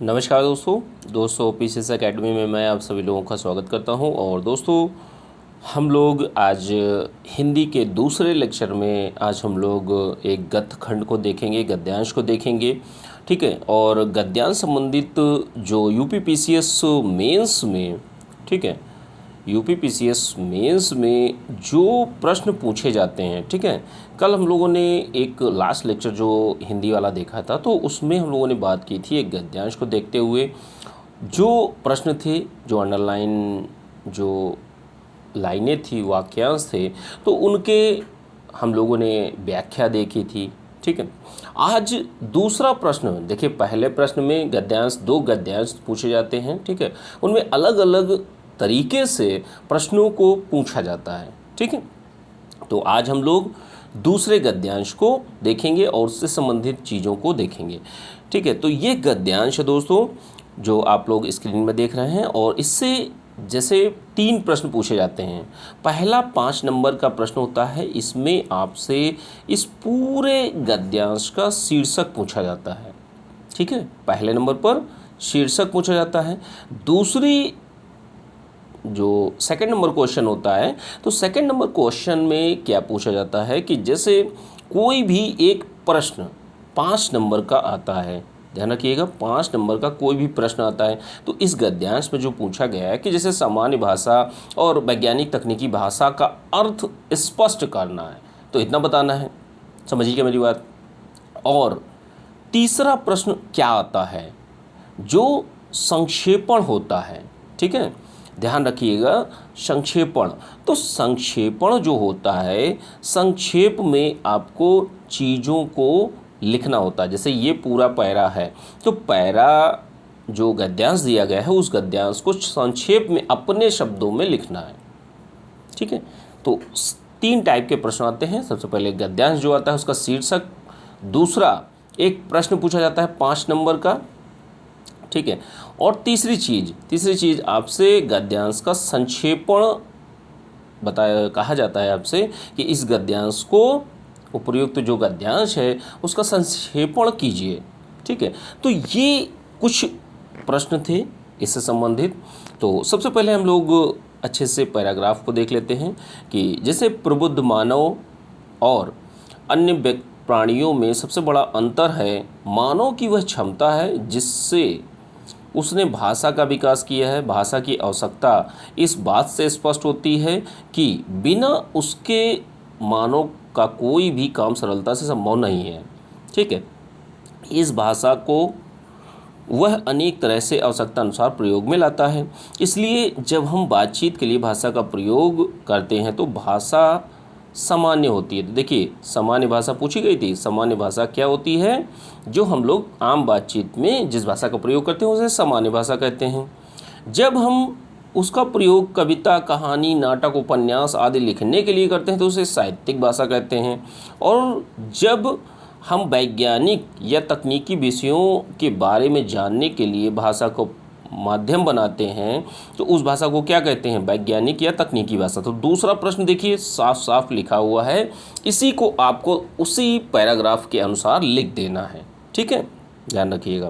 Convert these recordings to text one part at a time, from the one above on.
नमस्कार दोस्तों PCS academy में मैं आप सभी लोगों का स्वागत करता हूं। और दोस्तों हम लोग आज हिंदी के दूसरे लेक्चर में आज हम लोग एक गद्य खंड को देखेंगे, गद्यांश को देखेंगे। ठीक है, और गद्यांश संबंधित जो यूपी पीसीएस मेंस में, ठीक है, यूपी पीसीएस मेंस में जो प्रश्न पूछे जाते हैं, ठीक है, कल हम लोगों ने एक लास्ट लेक्चर जो हिंदी वाला देखा था, तो उसमें हम लोगों ने बात की थी एक गद्यांश को देखते हुए जो प्रश्न थे, जो अंडरलाइन जो लाइनें थी, वाक्यांश थे, तो उनके हम लोगों ने व्याख्या देखी थी। ठीक है, आज दूसरा प्रश्न देखिए, पहले प्रश्न में गद्यांश, दो गद्यांश पूछे जाते हैं, ठीक है, उनमें अलग अलग तरीके से प्रश्नों को पूछा जाता है। ठीक है, तो आज हम लोग दूसरे गद्यांश को देखेंगे और उससे संबंधित चीज़ों को देखेंगे। ठीक है, तो ये गद्यांश है दोस्तों जो आप लोग स्क्रीन में देख रहे हैं, और इससे जैसे 3 प्रश्न पूछे जाते हैं। पहला 5 नंबर का प्रश्न होता है, इसमें आपसे इस पूरे गद्यांश का शीर्षक पूछा जाता है। ठीक है, पहले नंबर पर शीर्षक पूछा जाता है। दूसरी जो सेकंड नंबर क्वेश्चन होता है, तो सेकंड नंबर क्वेश्चन में क्या पूछा जाता है कि जैसे कोई भी एक प्रश्न 5 नंबर का आता है, ध्यान रखिएगा, 5 नंबर का कोई भी प्रश्न आता है, तो इस गद्यांश में जो पूछा गया है कि जैसे सामान्य भाषा और वैज्ञानिक तकनीकी भाषा का अर्थ स्पष्ट करना है, तो इतना बताना है। समझिए मेरी बात। और तीसरा प्रश्न क्या आता है, जो संक्षेपण होता है। ठीक है, ध्यान रखिएगा, संक्षेपण, तो संक्षेपण जो होता है, संक्षेप में आपको चीज़ों को लिखना होता है। जैसे ये पूरा पैरा है, तो पैरा जो गद्यांश दिया गया है, उस गद्यांश को संक्षेप में अपने शब्दों में लिखना है। ठीक है, तो 3 टाइप के प्रश्न आते हैं। सबसे पहले गद्यांश जो आता है उसका शीर्षक, दूसरा एक प्रश्न पूछा जाता है 5 नंबर का, ठीक है, और तीसरी चीज़ आपसे गद्यांश का संक्षेपण कहा जाता है आपसे कि इस गद्यांश को, उपयुक्त जो गद्यांश है उसका संक्षेपण कीजिए। ठीक है, तो ये कुछ प्रश्न थे इससे संबंधित। तो सबसे पहले हम लोग अच्छे से पैराग्राफ को देख लेते हैं कि जैसे प्रबुद्ध मानव और अन्य प्राणियों में सबसे बड़ा अंतर है मानव की वह क्षमता है जिससे उसने भाषा का विकास किया है। भाषा की आवश्यकता इस बात से स्पष्ट होती है कि बिना उसके मानव का कोई भी काम सरलता से संभव नहीं है। ठीक है, इस भाषा को वह अनेक तरह से आवश्यकता अनुसार प्रयोग में लाता है। इसलिए जब हम बातचीत के लिए भाषा का प्रयोग करते हैं तो भाषा सामान्य होती है। तो देखिए, सामान्य भाषा पूछी गई थी। सामान्य भाषा क्या होती है? जो हम लोग आम बातचीत में जिस भाषा का प्रयोग करते हैं उसे सामान्य भाषा कहते हैं। जब हम उसका प्रयोग कविता, कहानी, नाटक, उपन्यास आदि लिखने के लिए करते हैं तो उसे साहित्यिक भाषा कहते हैं। और जब हम वैज्ञानिक या तकनीकी विषयों के बारे में जानने के लिए भाषा को माध्यम बनाते हैं तो उस भाषा को क्या कहते हैं? वैज्ञानिक या तकनीकी भाषा। तो दूसरा प्रश्न देखिए, साफ साफ लिखा हुआ है, इसी को आपको उसी पैराग्राफ के अनुसार लिख देना है। ठीक है, ध्यान रखिएगा।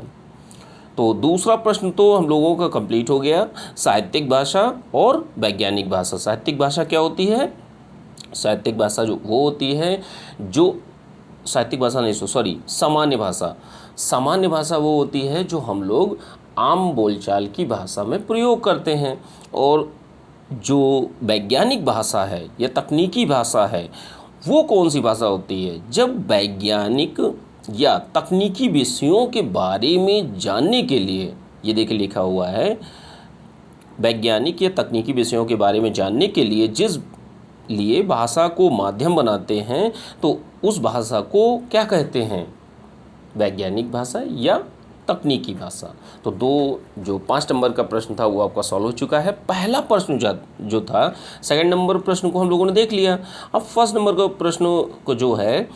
तो दूसरा प्रश्न तो हम लोगों का कंप्लीट हो गया, साहित्यिक भाषा और वैज्ञानिक भाषा। साहित्यिक भाषा क्या होती है? साहित्यिक भाषा जो वो होती है जो साहित्यिक भाषा नहीं, सॉरी, सामान्य भाषा। सामान्य भाषा वो होती है जो हम लोग आम बोलचाल की भाषा में प्रयोग करते हैं। और जो वैज्ञानिक भाषा है या तकनीकी भाषा है वो कौन सी भाषा होती है? जब वैज्ञानिक या तकनीकी विषयों के बारे में जानने के लिए, ये देखिए लिखा हुआ है, वैज्ञानिक या तकनीकी विषयों के बारे में जानने के लिए जिस लिए भाषा को माध्यम बनाते हैं तो उस भाषा को क्या कहते हैं? वैज्ञानिक भाषा या तकनीकी भाषा। तो जो 5 नंबर का प्रश्न था वो आपका सॉल्व हो चुका है। पहला प्रश्न जो था, सेकंड नंबर प्रश्न को हम लोगों ने देख लिया। अब फर्स्ट नंबर का प्रश्न को जो है,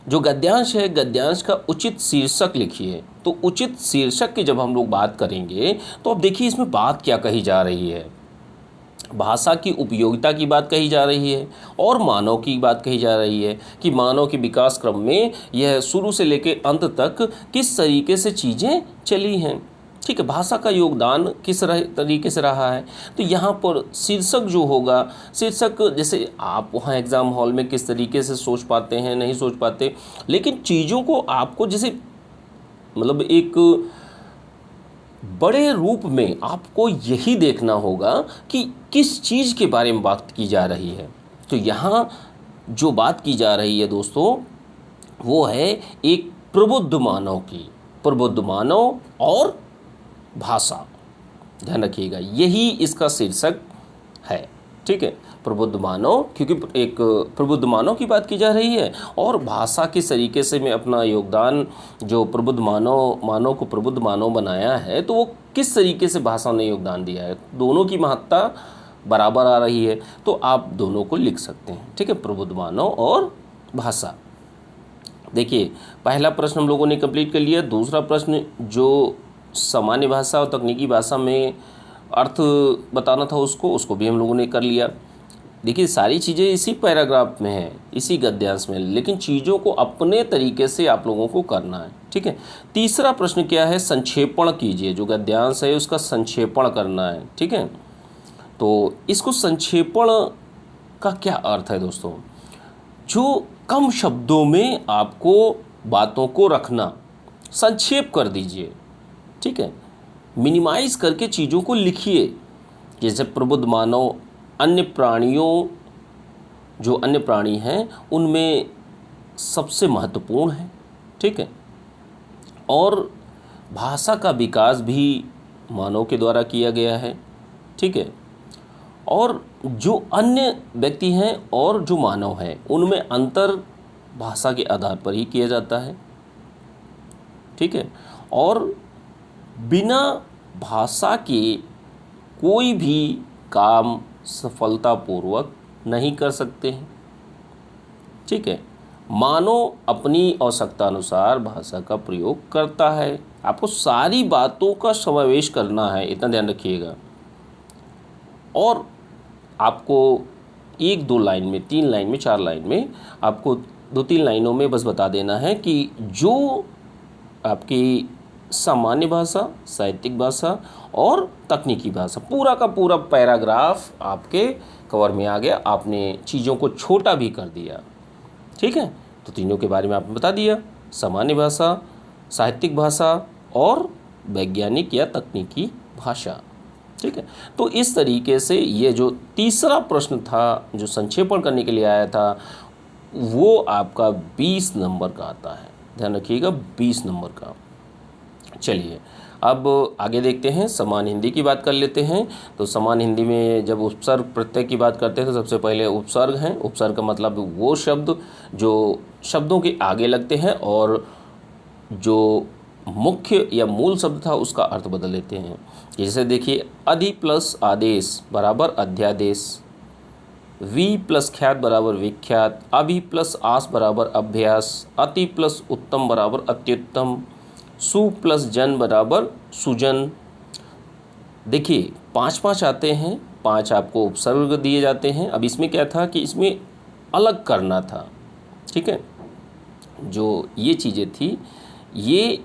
जो गद्यांश है, गद्यांश का उचित शीर्षक लिखिए। तो उचित शीर्षक की जब हम लोग बात करेंगे तो अब देखिए इसमें बात क्या कही जा रही है। भाषा की उपयोगिता की बात कही जा रही है और मानव की बात कही जा रही है कि मानव के विकास क्रम में यह शुरू से लेकर अंत तक किस तरीके से चीज़ें चली हैं। ठीक है, भाषा का योगदान किस तरीके से रहा है। तो यहाँ पर शीर्षक जो होगा, शीर्षक जैसे आप वहाँ एग्ज़ाम हॉल में किस तरीके से सोच पाते हैं, नहीं सोच पाते, लेकिन चीज़ों को आपको जैसे मतलब एक बड़े रूप में आपको यही देखना होगा कि किस चीज़ के बारे में बात की जा रही है। तो यहाँ जो बात की जा रही है दोस्तों, वो है एक प्रबुद्ध मानव की, प्रबुद्ध मानव और भाषा। ध्यान रखिएगा, यही इसका शीर्षक है। ठीक है, प्रबुद्ध मानव, क्योंकि एक प्रबुद्ध मानव की बात की जा रही है और भाषा किस तरीके से में अपना योगदान, जो प्रबुद्ध मानव को प्रबुद्ध मानव बनाया है, तो वो किस तरीके से भाषा ने योगदान दिया है। दोनों की महत्ता बराबर आ रही है, तो आप दोनों को लिख सकते हैं। ठीक है, प्रबुद्ध मानव और भाषा। देखिए, पहला प्रश्न हम लोगों ने कंप्लीट कर लिया। दूसरा प्रश्न जो सामान्य भाषा और तकनीकी भाषा में अर्थ बताना था, उसको भी हम लोगों ने कर लिया। देखिए, सारी चीज़ें इसी पैराग्राफ में हैं, इसी गद्यांश में, लेकिन चीज़ों को अपने तरीके से आप लोगों को करना है। ठीक है, तीसरा प्रश्न क्या है, संक्षेपण कीजिए। जो गद्यांश है उसका संक्षेपण करना है। ठीक है, तो इसको संक्षेपण का क्या अर्थ है दोस्तों, जो कम शब्दों में आपको बातों को रखना, संक्षेप कर दीजिए। ठीक है, मिनिमाइज करके चीज़ों को लिखिए। जैसे प्रबुद्ध मानव अन्य प्राणियों, जो अन्य प्राणी हैं उनमें सबसे महत्वपूर्ण है। ठीक है, और भाषा का विकास भी मानव के द्वारा किया गया है। ठीक है, और जो अन्य व्यक्ति हैं और जो मानव हैं उनमें अंतर भाषा के आधार पर ही किया जाता है। ठीक है, और बिना भाषा के कोई भी काम सफलतापूर्वक नहीं कर सकते हैं। ठीक है, मानव अपनी आवश्यकता अनुसार भाषा का प्रयोग करता है। आपको सारी बातों का समावेश करना है, इतना ध्यान रखिएगा। और आपको 1-2 लाइन में, 3 लाइन में, 4 लाइन में, आपको 2-3 लाइनों में बस बता देना है कि जो आपकी सामान्य भाषा, साहित्यिक भाषा और तकनीकी भाषा, पूरा का पूरा पैराग्राफ आपके कवर में आ गया। आपने चीज़ों को छोटा भी कर दिया। ठीक है, तो तीनों के बारे में आपने बता दिया, सामान्य भाषा, साहित्यिक भाषा और वैज्ञानिक या तकनीकी भाषा। ठीक है, तो इस तरीके से ये जो तीसरा प्रश्न था, जो संक्षेपण करने के लिए आया था, वो आपका 20 नंबर का आता है। ध्यान रखिएगा, 20 नंबर का। चलिए, अब आगे देखते हैं, समान हिंदी की बात कर लेते हैं। तो समान हिंदी में जब उपसर्ग प्रत्यय की बात करते हैं तो सबसे पहले उपसर्ग हैं। उपसर्ग का मतलब वो शब्द जो शब्दों के आगे लगते हैं और जो मुख्य या मूल शब्द था उसका अर्थ बदल देते हैं। जैसे देखिए, अधि प्लस आदेश बराबर अध्यादेश, वि प्लस ख्यात बराबर विख्यात, अभि प्लस आस बराबर अभ्यास, अति प्लस उत्तम बराबर अत्युत्तम, सु प्लस जन बराबर सुजन। देखिए, 5-5 आते हैं, 5 आपको उपसर्ग दिए जाते हैं। अब इसमें क्या था कि इसमें अलग करना था। ठीक है, जो ये चीज़ें थी ये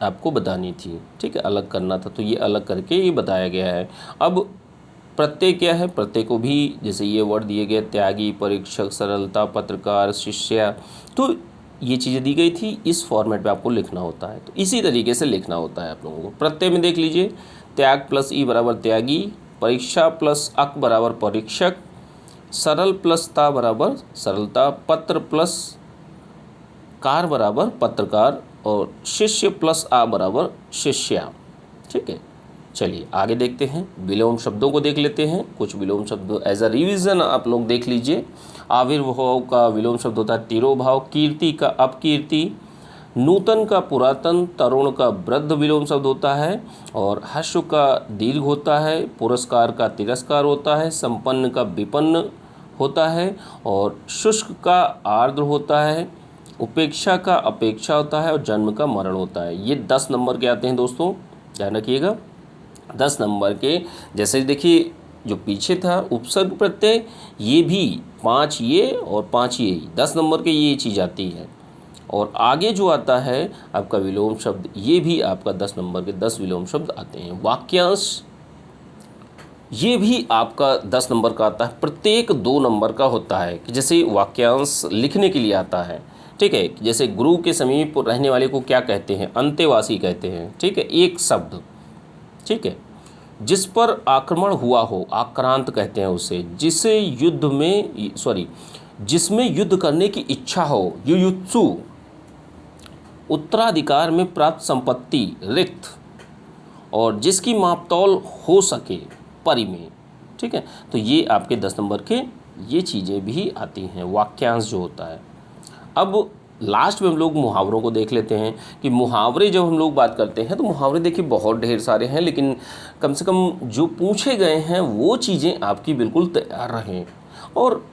आपको बतानी थी। ठीक है, अलग करना था, तो ये अलग करके ये बताया गया है। अब प्रत्यय क्या है, प्रत्यय को भी जैसे ये वर्ड दिए गए, त्यागी, परीक्षक, सरलता, पत्रकार, शिष्या, तो ये चीज़ें दी गई थी। इस फॉर्मेट में आपको लिखना होता है, तो इसी तरीके से लिखना होता है आप लोगों को। प्रत्यय में देख लीजिए, त्याग प्लस ई बराबर त्यागी, परीक्षा प्लस अक बराबर परीक्षक, सरल प्लस ता बराबर सरलता, पत्र प्लस कार बराबर पत्रकार और शिष्य प्लस आ बराबर शिष्या। ठीक है, चलिए आगे देखते हैं, विलोम शब्दों को देख लेते हैं। कुछ विलोम शब्द एज अ रिवीजन आप लोग देख लीजिए। आविर्भाव का विलोम शब्द होता है तिरोभाव, कीर्ति का अपकीर्ति, नूतन का पुरातन, तरुण का वृद्ध विलोम शब्द होता है, और हर्ष का दीर्घ होता है, पुरस्कार का तिरस्कार होता है, संपन्न का विपन्न होता है, और शुष्क का आर्द्र होता है, उपेक्षा का अपेक्षा होता है, और जन्म का मरण होता है। ये 10 नंबर के आते हैं दोस्तों, ध्यान रखिएगा। 10 नंबर के, जैसे देखिए जो पीछे था उपसर्ग प्रत्यय, ये भी 5 ये और 5 ये, 10 नंबर के ये चीज़ आती है। और आगे जो आता है आपका विलोम शब्द, ये भी आपका 10 नंबर के 10 विलोम शब्द आते हैं। वाक्यांश, ये भी आपका 10 नंबर का आता है। प्रत्येक 2 नंबर का होता है कि जैसे वाक्यांश लिखने के लिए आता है, ठीक है। जैसे गुरु के समीप रहने वाले को क्या कहते हैं? अंतेवासी कहते हैं, ठीक है, एक शब्द, ठीक है। जिस पर आक्रमण हुआ हो, आक्रांत कहते हैं उसे। जिसे युद्ध में जिसमें युद्ध करने की इच्छा हो, युयुत्सु। उत्तराधिकार में प्राप्त संपत्ति, रिक्त। और जिसकी मापतौल हो सके, परि में, ठीक है। तो ये आपके 10 नंबर के ये चीज़ें भी आती हैं, वाक्यांश जो होता है। अब लास्ट में हम लोग मुहावरों को देख लेते हैं कि मुहावरे जब हम लोग बात करते हैं तो मुहावरे देखिए बहुत ढेर सारे हैं, लेकिन कम से कम जो पूछे गए हैं वो चीज़ें आपकी बिल्कुल तैयार रहें। और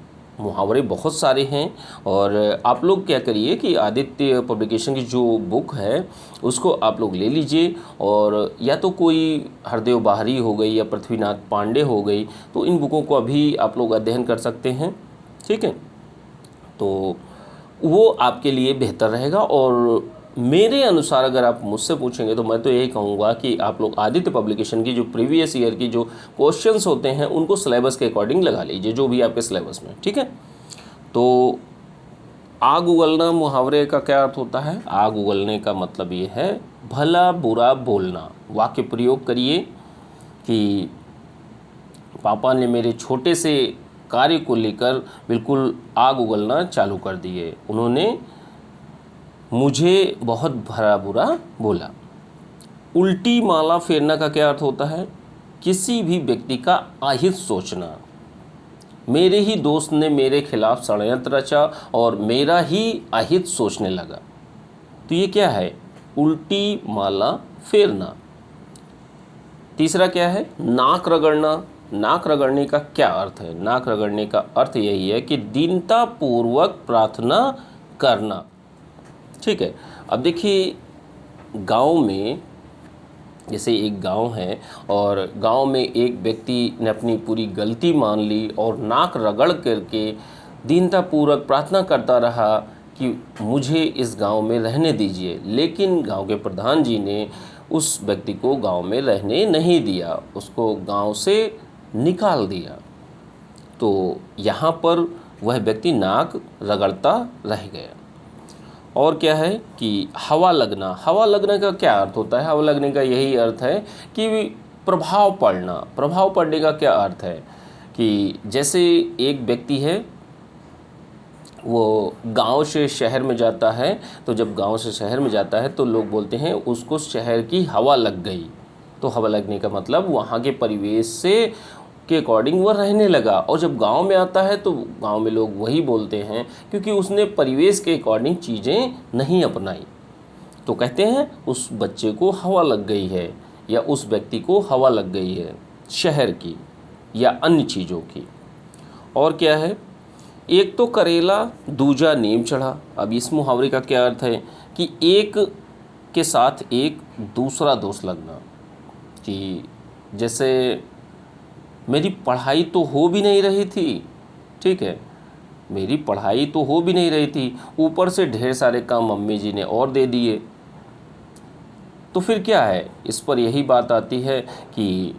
मुहावरे बहुत सारे हैं, और आप लोग क्या करिए कि आदित्य पब्लिकेशन की जो बुक है उसको आप लोग ले लीजिए, और या तो कोई हरदेव बाहरी हो गई या पृथ्वीनाथ पांडे हो गई, तो इन बुकों को अभी आप लोग अध्ययन कर सकते हैं, ठीक है। तो वो आपके लिए बेहतर रहेगा। और मेरे अनुसार अगर आप मुझसे पूछेंगे तो मैं तो यही कहूँगा कि आप लोग आदित्य पब्लिकेशन की जो प्रीवियस ईयर की जो क्वेश्चंस होते हैं उनको सिलेबस के अकॉर्डिंग लगा लीजिए, जो भी आपके सिलेबस में, ठीक है। तो आग उगलना मुहावरे का क्या अर्थ होता है? आग उगलने का मतलब ये है भला बुरा बोलना। वाक्य प्रयोग करिए कि पापा ने मेरे छोटे से कार्य को लेकर बिल्कुल आग उगलना चालू कर दिए। उन्होंने मुझे बहुत भला बुरा बोला। उल्टी माला फेरना का क्या अर्थ होता है? किसी भी व्यक्ति का अहित सोचना। मेरे ही दोस्त ने मेरे खिलाफ षड्यंत्र रचा और मेरा ही अहित सोचने लगा। तो ये क्या है? उल्टी माला फेरना। तीसरा क्या है? नाक रगड़ना। नाक रगड़ने का क्या अर्थ है? नाक रगड़ने का अर्थ यही है कि दीनतापूर्वक प्रार्थना करना, ठीक है। अब देखिए गांव में, जैसे एक गांव है और गांव में एक व्यक्ति ने अपनी पूरी गलती मान ली और नाक रगड़ करके दीनतापूर्वक प्रार्थना करता रहा कि मुझे इस गांव में रहने दीजिए, लेकिन गांव के प्रधान जी ने उस व्यक्ति को गांव में रहने नहीं दिया, उसको गांव से निकाल दिया। तो यहाँ पर वह व्यक्ति नाक रगड़ता रह गया। और क्या है कि हवा लगना। हवा लगने का क्या अर्थ होता है? हवा लगने का यही अर्थ है कि प्रभाव पड़ना। प्रभाव पड़ने का क्या अर्थ है कि जैसे एक व्यक्ति है, वो गांव से शहर में जाता है, तो जब गांव से शहर में जाता है तो लोग बोलते हैं उसको शहर की हवा लग गई। तो हवा लगने का मतलब वहाँ के परिवेश से के अकॉर्डिंग वह रहने लगा। और जब गांव में आता है तो गांव में लोग वही बोलते हैं क्योंकि उसने परिवेश के अकॉर्डिंग चीज़ें नहीं अपनाई। तो कहते हैं उस बच्चे को हवा लग गई है, या उस व्यक्ति को हवा लग गई है शहर की या अन्य चीज़ों की। और क्या है? एक तो करेला दूजा नीम चढ़ा। अब इस मुहावरे का क्या अर्थ है कि एक के साथ एक दूसरा दोष लगना, कि जैसे मेरी पढ़ाई तो हो भी नहीं रही थी, ठीक है, मेरी पढ़ाई तो हो भी नहीं रही थी, ऊपर से ढेर सारे काम मम्मी जी ने और दे दिए। तो फिर क्या है? इस पर यही बात आती है कि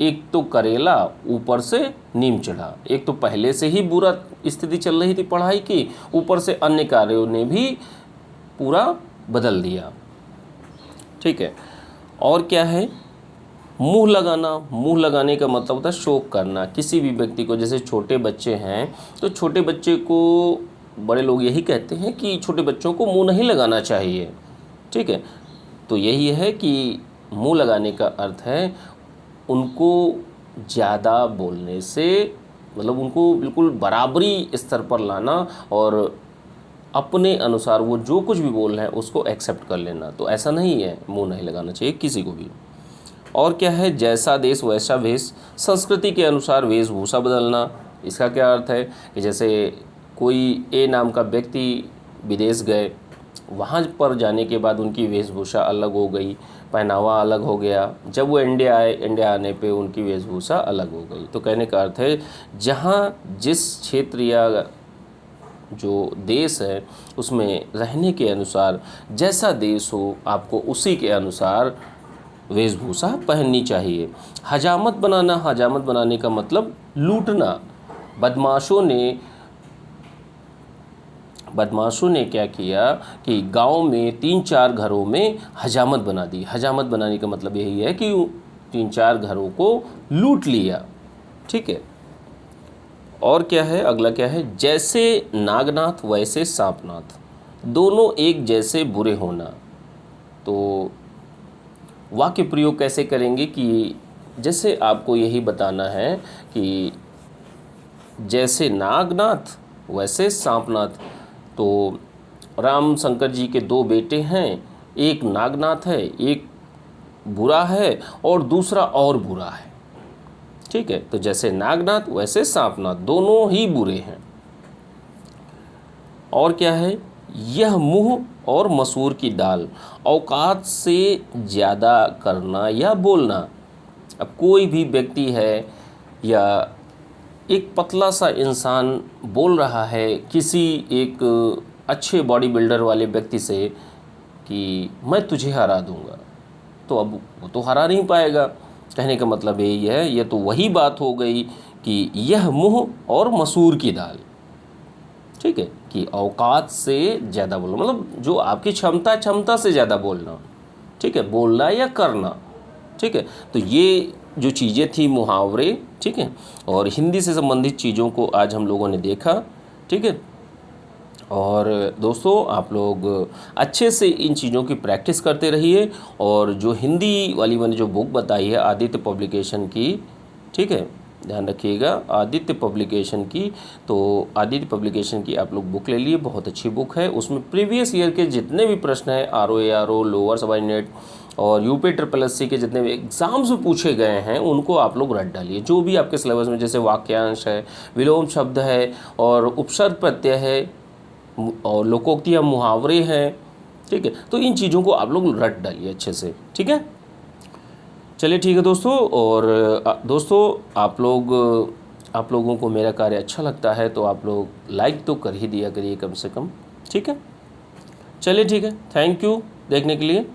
एक तो करेला ऊपर से नीम चढ़ा। एक तो पहले से ही बुरा स्थिति चल रही थी पढ़ाई की, ऊपर से अन्य कार्यों ने भी पूरा बदल दिया, ठीक है। और क्या है? मुंह लगाना। मुंह लगाने का मतलब होता है शोक करना। किसी भी व्यक्ति को, जैसे छोटे बच्चे हैं तो छोटे बच्चे को बड़े लोग यही कहते हैं कि छोटे बच्चों को मुंह नहीं लगाना चाहिए, ठीक है। तो यही है कि मुंह लगाने का अर्थ है उनको ज़्यादा बोलने से, मतलब उनको बिल्कुल बराबरी स्तर पर लाना और अपने अनुसार वो जो कुछ भी बोल रहे हैं उसको एक्सेप्ट कर लेना। तो ऐसा नहीं है, मुंह नहीं लगाना चाहिए किसी को भी। और क्या है? जैसा देश वैसा वेश। संस्कृति के अनुसार वेशभूषा बदलना। इसका क्या अर्थ है कि जैसे कोई ए नाम का व्यक्ति विदेश गए, वहाँ पर जाने के बाद उनकी वेशभूषा अलग हो गई, पहनावा अलग हो गया। जब वो इंडिया आए, इंडिया आने पे उनकी वेशभूषा अलग हो गई। तो कहने का अर्थ है जहाँ जिस क्षेत्र या जो देश है उसमें रहने के अनुसार, जैसा देश हो आपको उसी के अनुसार वेशभूषा पहननी चाहिए। हजामत बनाना, हजामत बनाने का मतलब लूटना। बदमाशों ने क्या किया कि गांव में 3-4 घरों में हजामत बना दी। हजामत बनाने का मतलब यही है कि 3-4 घरों को लूट लिया। ठीक है। और क्या है, अगला क्या है, जैसे नागनाथ वैसे सांपनाथ, दोनों एक जैसे बुरे होना। तो वाक्य प्रयोग कैसे करेंगे कि जैसे आपको यही बताना है कि जैसे नागनाथ वैसे सांपनाथ। तो राम शंकर जी के 2 बेटे हैं, एक नागनाथ है, एक बुरा है और दूसरा और बुरा है। ठीक है। तो जैसे नागनाथ वैसे सांपनाथ, दोनों ही बुरे हैं। और क्या है, यह मुंह और मसूर की दाल, औकात से ज़्यादा करना या बोलना। अब कोई भी व्यक्ति है या एक पतला सा इंसान बोल रहा है किसी एक अच्छे बॉडी बिल्डर वाले व्यक्ति से कि मैं तुझे हरा दूंगा, तो अब वो तो हरा नहीं पाएगा। कहने का मतलब यही है, ये तो वही बात हो गई कि यह मुंह और मसूर की दाल। ठीक है, कि औकात से ज़्यादा बोलना मतलब जो आपकी क्षमता से ज़्यादा बोलना। ठीक है, बोलना या करना। ठीक है। तो ये जो चीज़ें थी मुहावरे, ठीक है, और हिंदी से संबंधित चीज़ों को आज हम लोगों ने देखा। ठीक है। और दोस्तों आप लोग अच्छे से इन चीज़ों की प्रैक्टिस करते रहिए। और जो हिंदी वाली मैंने जो बुक बताई है आदित्य पब्लिकेशन की, ठीक है, ध्यान रखिएगा, आदित्य पब्लिकेशन की। तो आदित्य पब्लिकेशन की आप लोग बुक ले लिए, बहुत अच्छी बुक है। उसमें प्रीवियस ईयर के जितने भी प्रश्न हैं, RO, लोअर सबऑर्डिनेट और यूपी SSC के जितने भी एग्ज़ाम्स में पूछे गए हैं उनको आप लोग रट डालिए। जो भी आपके सिलेबस में, जैसे वाक्यांश है, विलोम शब्द है और उपसर्ग प्रत्यय है और लोकोक्ति या मुहावरे हैं। ठीक है। तो इन चीज़ों को आप लोग रट डालिए अच्छे से। ठीक है, चलिए ठीक है दोस्तों। और दोस्तों आप लोगों को मेरा कार्य अच्छा लगता है तो आप लोग लाइक तो कर ही दिया करिए कम से कम। ठीक है, चलिए ठीक है, थैंक यू देखने के लिए।